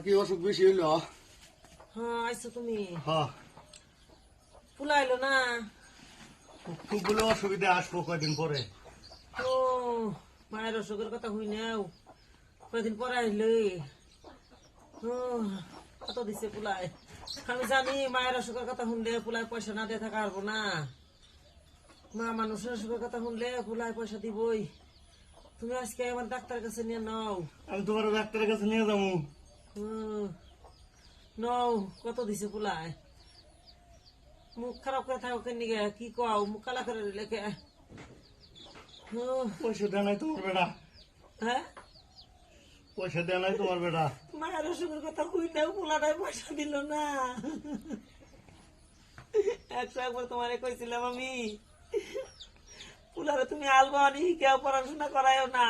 কি অসুখ বেশি হইল? হ্যাঁ আইছো তুমি হ্যাঁ, ফুলাইলো না। খুব বলে অসুবিধা, আসবো কয়দিন পরে। ও মায়ের অসুখের কথা হই নাও, কয়দিন পরে আইলে। ও কত দিছে পুলাই, আমি জানি মায়ের অসুখের কথা শুনলে পুলাই পয়সা না দিয়ে থাকা পারবো না। মা মানুষের অসুখের কথা শুনলে পুলাই পয়সা দিবই। তুমি আজকে আমার ডাক্তারের কাছে নিয়ে নাও। আমি তোমার ডাক্তারের কাছে নিয়ে যাবো। নাও, কত দিছে পুলাই। মুখ খারাপ করে থাকো কেন নিগে, কি কও মুখ কালা করে লেখে। পয়সা দেয় নাই তোমার বেটা, হ্যাঁ পয়সা দেয় নাই তোমার বেটা। মায়ের অসুখের কথা কই নাও, পোলাটাই পয়সা দিল না। একবার তোমারে কইছিলাম আমি, পোলারে তুমি আলবানি কেউ পড়াশোনা করায়ও না,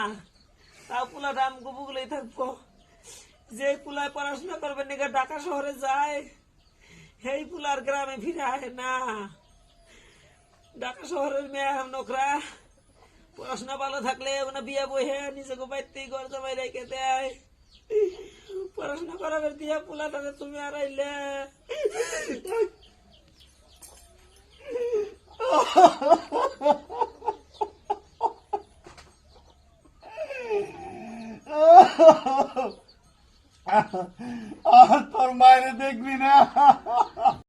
তাও পোলাটা আমি গুবুগুলোই থাকবো। যে পোলায় পড়াশোনা করবে নিকে ঢাকা শহরে যায়, সেই পোলার গ্রামে ফিরে আয় না। ঢাকা শহরের মেয়ে নোকরা পড়াশোনা ভালো থাকলে ওখানে বিয়ে বহে নিজেকে বাইতেই ঘর জমাই রেখে দেয়। পড়াশোনা করাবে দিয়া পোলাটারে তুমি আর আইলে। তোর মায়ের দেখবি না।